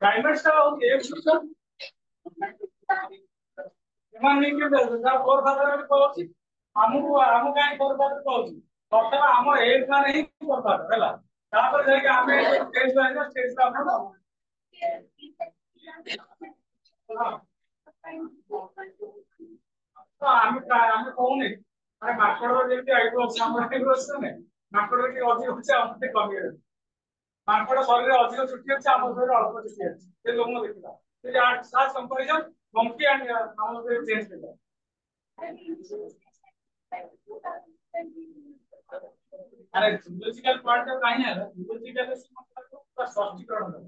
Climates का हो एक सिस्टम इमान नहीं के जब फोर फादर को हमको हमको काहे फोर फादर को मतलब हम एक ना नहीं फोर फादर हैला तापर जाके हमें स्टेज पे है स्टेज पे हम तो हम कौन है अरे माकड़ जेमती आइबो सामने आइबो ने माकड़ के अधिक होचे हमते कमी है माकड़ शरीर अधिक चुटी होचे हम शरीर अल्प चुटी है ये लोग ने देखला ये आठ सात कंपैरिजन मंकी एंड हम लोग चेंज कर अरे जूलॉजिकल पार्ट का नहीं है जूलॉजिकल मतलब पूरा स्पष्टीकरण है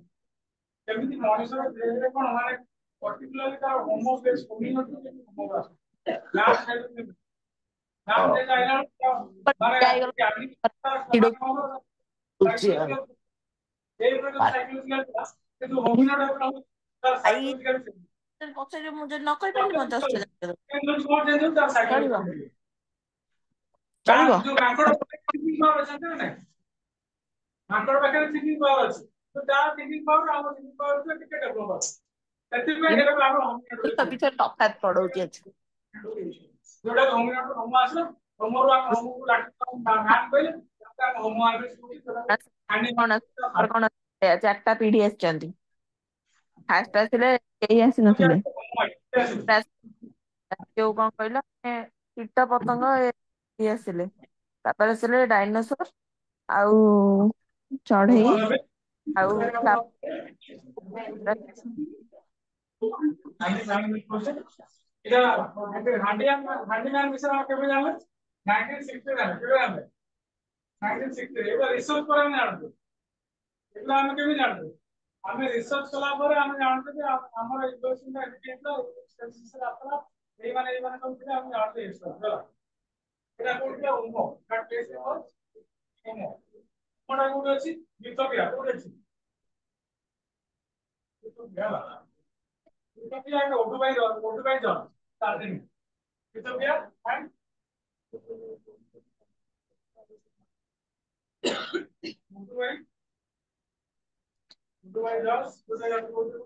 केमिति मनुष्य देहरे कोन माने पर्टिकुलरली तार होमोस्टेस कम्युनिटी होमोग्राफ लास्ट है नाम दे जाइना माने ज्ञानी साइकोलॉजिकल ये साइकोलॉजिकल କିନ୍ତୁ ହୋମିଓଟା ତାର ସାଇकोलॉजिकल ପଛରେ ମୁଁ ଯଦି ନ କହିପାରିଲି ମତେ ଅସୁବିଧା କିନ୍ତୁ କଣ ଯେହେତୁ ତାର ସାଇकोलॉजिकल ଚଳିବ जो ମାଙ୍କଡ थिंकिंग पावर ଅଛି ନା ନାଇଁ ମାଙ୍କଡ ପାଖରେ थिंकिंग पावर ଅଛି ତ ତା थिंकिंग पावर ଆମ थिंकिंग पावर କୁ ଟିକେ ଡେଭଲପ ଅଛି ସେଥିପାଇଁ ଏଟା ଆମ ହୋମିଓ ଭିତରେ ତଫାତ ପଡଉଛି ଅଛି ଯୋଉଟା ହୋମିଓ ହୋମ ଆସିଲା ହୋମରୁ ଆମ ହୋମକୁ ଲାଟି ମ୍ୟାନ୍ କହିଲେ ଆମ ହୋମ ଆଡ୍ରେସ କଣ ଚାରିଟା ପିଢି ଆସିଛନ୍ତି ଫାଷ୍ଟ ଆସିଲେ କେହି ଆସିନଥିଲେ ଯୋଉ କଣ କହିଲ କୀଟ ପତଙ୍ଗ ଆସିଲେ ତାପରେ ଆସିଲେ ଡାଇନୋସର ଆଉ ଚଢେଇ ଆଉ এটা হ্যান্ডিম্যান বিষয়ে আমরা কেবল জানলাম 1960 জানলাম কেবল জানলাম 1960 এটা রিসার্চ করে আমি জানতো এগুলো আমি কেবল জানতো আমি রিসার্চ করা পরে আমি জানতো যে আমার ইকুয়েশনটা এফিশিয়েন্ট স্ট্যাটিস্টিক্স আসলে এই মানে কোন থেকে আমি জানতে এসেছিলাম এটা কোনটা অন্য কাট প্লেসে হল অন্য কোনটা কোন আছে ইথিওপিয়া কোন আছে ইথিওপিয়া ইথিওপিয়া একটা ওডুবাই জন তার দিন ইথিওপিয়া এন্ড ওডুবাই জস কোথায় যাবে বলতে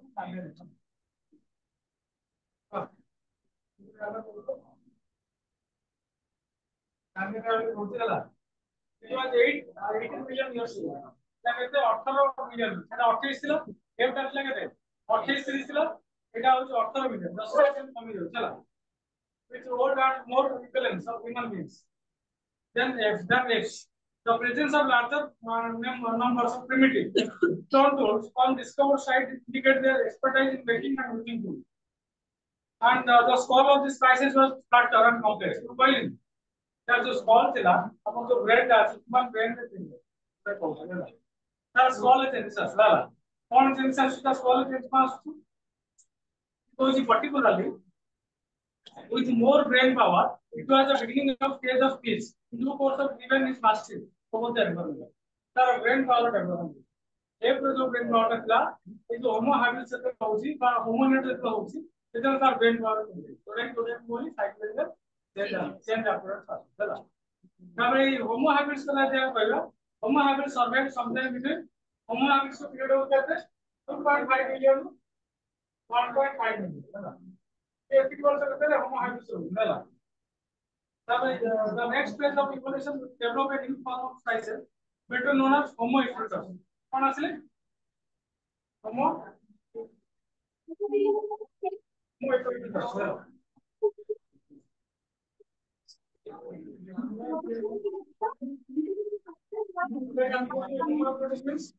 সামনে সামনে বলতে গেল it was 18 million years ago এটা কেতে 18 মিলিয়ন এটা 28 ছিল এটা আসলে কেতে 28 সিরিজ ছিল এটা হচ্ছে 18 মিলিয়ন 10% কমে যাচ্ছে চলা which old and more equivalence of human beings then x the presence of larger numbers of primitive stone tools on discovered site indicate their expertise in making and using tools and the skull of this crisis was flatter and complex তার যে scroll ছিল আমার যে ব্রেনটা আছে তোমার ব্রেনটা ছিল এটা কোন না তার স্কল আছে রিসার্চ লালা কোন রিসার্চ তা স্কল আছে পাস তো এই particularly with more brain power it was the beginning of stage of peace new course of given is mastery কোন জায়গা তার ব্রেন পাওয়ার ডেভেলপমেন্ট এই যে ব্রেন পাওয়ারটা ছিল এই যে হোমো হ্যাবিটস এর হচ্ছে বা হোমোনিড এর হচ্ছে এটা তার ব্রেন পাওয়ার তোরে বলি সাইকোলজিক্যাল চেঞ্জ অ্যাপ্রোচ আছে তাহলে তারপরে এই হোমো হ্যাবিটস কে লাগে কইলো Homo habits survive sometime between Homo habits का पीरियड होता है 2.5 मिलियन 1.5 मिलियन ये इक्वल से कहते हैं होमो हैबिट्स होला तारपरे the next phase of evolution develop a new form of species better known as homo erectus কোন আসলে homo erectus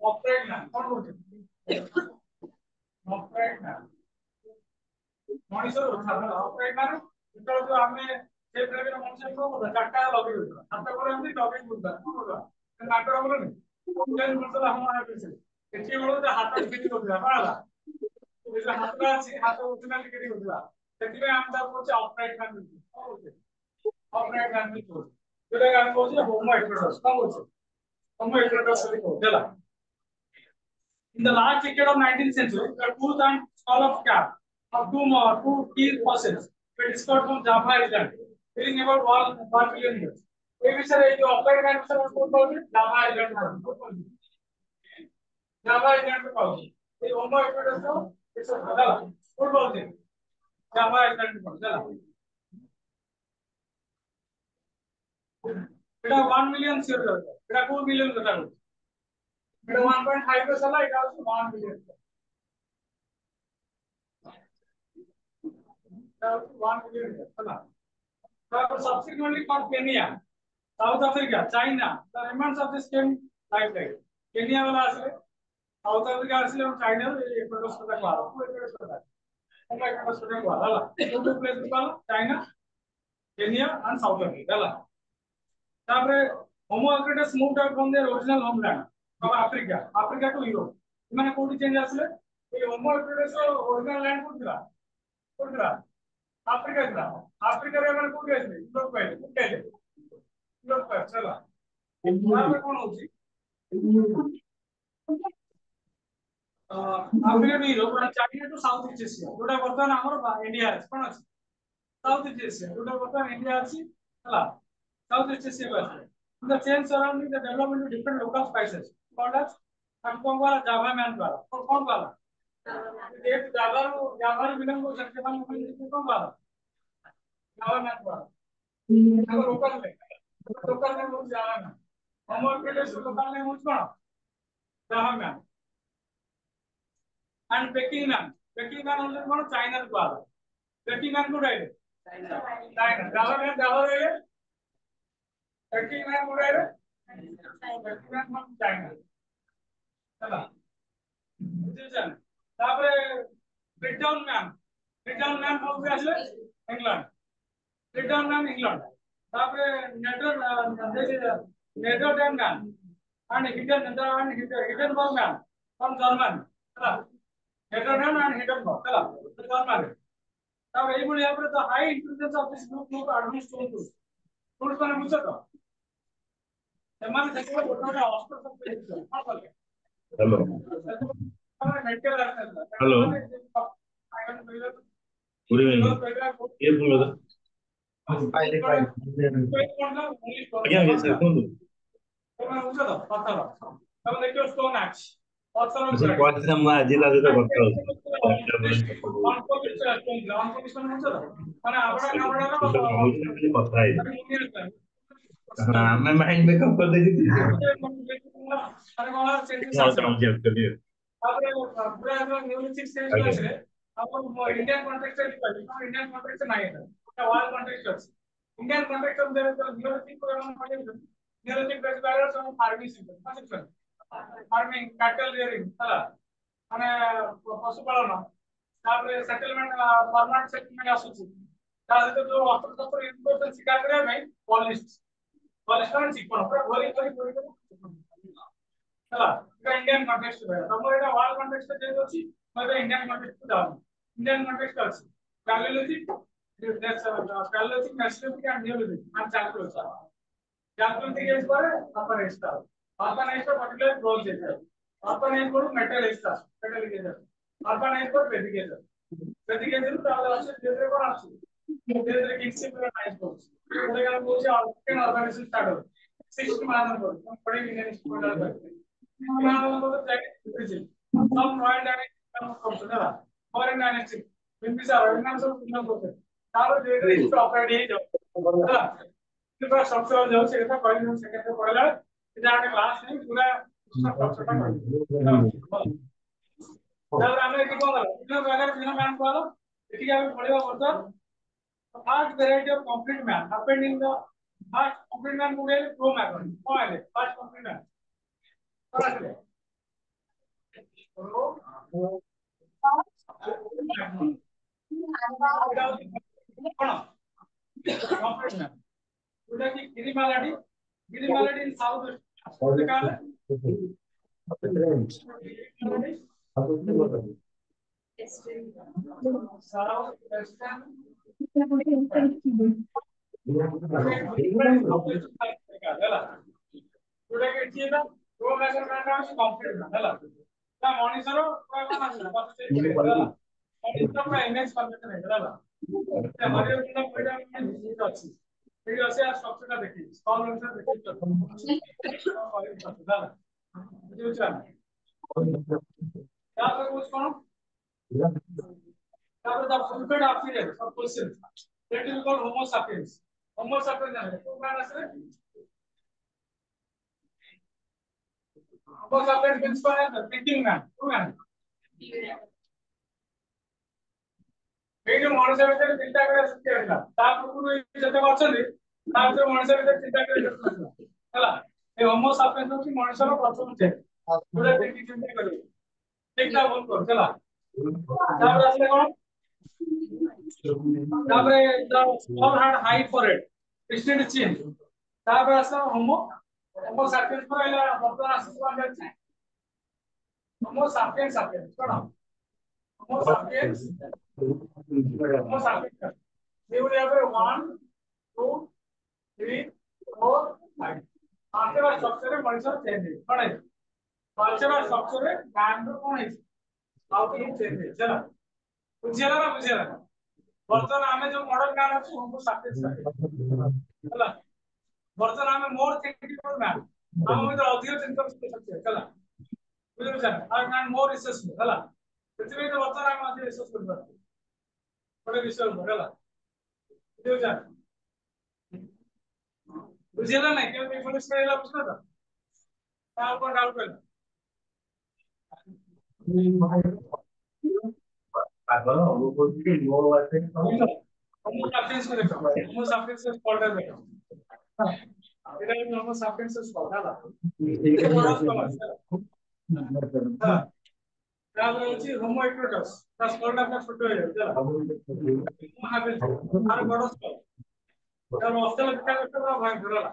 upright man কোন বলছেন upright man মনিটর উঠানো upright man এটা তো আমি সেই প্রেমের মনুষ্য করব চারটা লগে হইতো হাতটা করে আমি টপিক বুঝবা কি বলবা নাটক বলে নি কোন মশলা আমার আছে এটি বলতে হাতটা ফিটি করতে পারলা এই যে হাতটা আছে হাতটা উঠনা লিখে দিবা সেটিকে আমরা বলছি upright man upright man যেটা আমি বলছি হোমো erectus কোন বলছে homo erectus বলি কোলা in the last decade of 19th century the tooth and skull of cat of two key fossils were discovered from Java Island dating about 1 billion years এই বিষয়ে এই যে upright man বিষয়ে বলতে হবে Java Island Java island पाऊँ ये होमो express तो इस चला फुल पाऊँ Java island पाऊँ चला बेटा 1 million शेयर करता है बेटा 2 million करता है बेटा 1.5 का चला इधर से 1 million इधर 1 million चला तो subsequently for Kenya South Africa China the remains of this came like that Kenya वाला असले South Africa असले और China ये प्रोडक्ट्स का बात है वो प्रोडक्ट्स का हम एक प्रोडक्ट्स का बात है ला दो प्लेसेस का China Kenya and South Africa ला तापरे Homo erectus moved out from their original homeland from Africa to Europe इमाने कोडी चेंज असले ये Homo erectus original land code दिला Africa रे इमाने कोडी असले लोग पे चला तापरे कौन होती Africa to Europe and China to South East Asia जोटा वर्तमान हमर इंडिया है कौन अछि South East Asia जोटा वर्तमान इंडिया अछि हला South East Asia बस the change surrounding the development of different local spices called as कौन वाला Java man वाला कौन वाला एक Java बिलोंग को सकते हैं कौन वाला Java man वाला अगर लोकल में वो Java man Homo erectus local में वो कौन Java man and Peking man only कौन China वाला Peking man को डाले China Java रहे Peking man को डाले Peking man from China चला बुझेছেন তারপরে ব্রিটান ম্যান হবে আসলে ইংল্যান্ড তারপরে নেদারল্যান্ড ম্যান হিডেনবার্গ ম্যান from German চলা নেদারল্যান্ড and হিডেনবার্গ চলা জার্মান তারপরে এইগুলো আমরা তো high intelligence of this group advance tools মানে বুঝছো তো এমন থেকে ওটা অস্ত্র সব পেয়েছে Hello. Hello. Good evening. Yes, brother. Again, yes, sir. Podcast ଆଜି ଲାଗୁଛି କଥା ଆମେ ମାଇଣ୍ଡ ମେକଅପ୍ କରିଦେଇଛି तापरे पूरा न्यूलिथिक स्टेज में आछे अपन इंडियन कॉन्टेक्स्ट इंडियन कॉन्टेक्स्ट नाही है वर्ल्ड कॉन्टेक्स्ट আছে इंडियन कॉन्टेक्स्ट में देयर न्यूलिथिक प्रोग्राम মানে न्यूलिथिक बेस बैरियर्स और farming system farming cattle rearing हला माने पशुपालन तापरे सेटलमेंट परमानेंट सेटलमेंट आसुची ता सहित जो अस्त्र इम्पोर्टेंस शिकार करे नहीं पॉलिश माने चिकन पूरा घोरी चला इंडियन कॉन्टेक्स्ट है हमर एटा वर्ल्ड कॉन्टेक्स्ट जे अछि मतलब इंडियन कॉन्टेक्स्ट जाऊ इंडियन कॉन्टेक्स्ट अछि पैलेलिथिक पैलेलिथिक नेशनलिथिक and neolithic and chalcolithic age पर अपन एज पर्टिकुलर रोल देता है अपन एज पर मेटल एज एज अपन एज पर वैदिक एज ताहले আছে যেতে কোন আছে যেতে কিংসি পুরো নাইস বলছে ওটা কেন বলছে অর্গানিক অর্গানিজেশন স্টার্ট হবে 60 মান করে পড়ে ইংলিশ পড়া করতে some royal dynasty comes to that foreign dynasty these are organized of kingdom process তাহলে যেটা ইস্ট অপারেট হয়ে যাবে হ্যাঁ পুরো স্ট্রাকচার যাও সেটা কয়েক দিন সেকেন্ডে পড়লা এটা একটা ক্লাস নেই পুরো স্ট্রাকচারটা করব তাহলে আমরা কি করব তিন প্রকার তিন ম্যান করব এটিকে আমি পড়িবা বলতো first variety of complete man happened in the first complete man model pro man কোন ফার্স্ট কমপ্লিট ম্যান गिरिमालाडी in south Pro measurement is complete hela ta monitor कोन आछला परसेंट hela monitor का image conversion hela ta हरियर गुना पडा में अछि एई अछि आ स्ट्रक्चर का देखि स्मॉल आंसर देखि हला बुझियो छ यहाँ पे कुछ कौन यहाँ पे जब फुलफिल्ड आपकी है सब question that will call homo sapiens है तो क्या है homo sapiens means what है thinking man true man ये जो मनुष्य विषय चिंता करे सकते हैं ना ताप पूर्ण जैसे बात चली ताप जो मनुष्य विषय चिंता करे सकते हैं चला ये होमो सापियंस की मनुष्य का प्रथम है पूरे थिंकिंग चिंता करे ठीक ना बोल कर चला ताप रास्ते कौन ताप रे the small had height for it distinct chin ताप रास्ते होमो सापियंस को इला बर्तन आसिस बांधे हैं होमो सापियंस कौन होमो sapiens Homo sapiens. They would have 1, 2, 3, 4, 5. After a structure, monitor changes. What is? Culture or structure, man to connect. How to change? चला. बुझेगा ना बुझेगा. वर्तमान हमें जो मॉडल ज्ञान है Homo sapiens है. चला. वर्तमान हमें more technical man. हम हमें तो अधिक चिंतन कर सकते हैं. चला. बुझे बुझे. और man more research. चला. पृथ्वी तो वर्तमान हमें अधिक research कर सकते हैं. बड़े विषय बदला बुझे बुझेला नहीं क्यों इंफॉर्मेशन करेला पूछना था आप कौन डाउट कर आगला वो कोई के लो वाले होमो सापियंस को देखो होमो सापियंस से कॉल्ड है इधर होमो सापियंस से कॉल्ड है क्या बोलছি होमो इक्रोटस তা স্কলটা আপনার ছোট হয়ে যাবে চলো হোমো হ্যাবিলিস আর বড় স্কল তার অস্ট্রাল পিঠা করতে পুরো ভয় ধরলা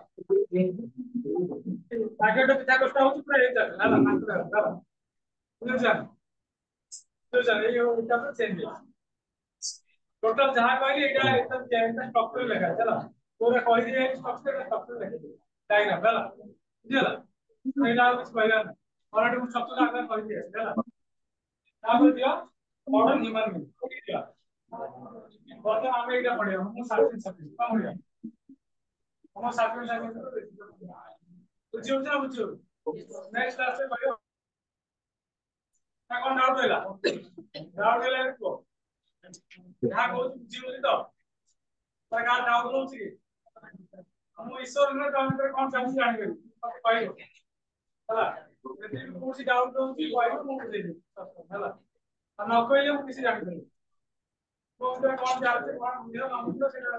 প্যাকেটে পিঠা করতে হচ্ছে পুরো এই যাবে না না না বুঝছেন বুঝছেন এই এটা তো চেঞ্জ টোটাল যাহা কইলি এটা একদম চেঞ্জ স্ট্রাকচার লেখা চলো তোরা কই দিয়ে স্ট্রাকচার লেখা ডায়াগ্রাম চলো বুঝলা এটা আর কিছু কইলা না অলরেডি আমি স্ট্রাকচার আগে কই দিয়েছি চলো তারপর দিও मॉडर्न ह्यूमन बीइंग ठीक है बोलते हैं हमें क्या पढ़े होमो सापियंस कम हो गया होमो सापियंस बुझियो ना बुझियो नेक्स्ट क्लास में पढ़ियो कौन डाउट होला को यहां को बुझियो तो सरकार डाउट होची हम ईश्वर ने कमेंट कौन समझ जानेंगे पढ़ियो होला यदि कोई डाउट होची पढ़ियो मुझे दे होला हम ना कोई लोग किसी जान नहीं तो उधर कौन जाते हैं कौन मेरा नाम तो सेटा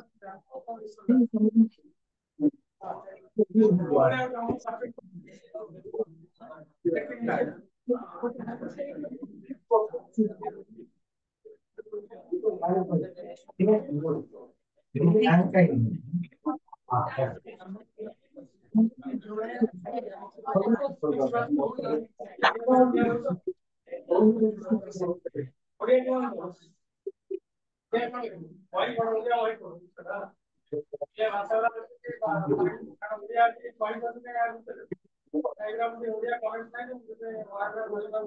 ओके वही पढ़ो क्या वही पढ़ो ये भाषा के इंडिया की पॉइंट करने का डायग्राम में हो गया कमेंट नहीं मुझे बार-बार बोलना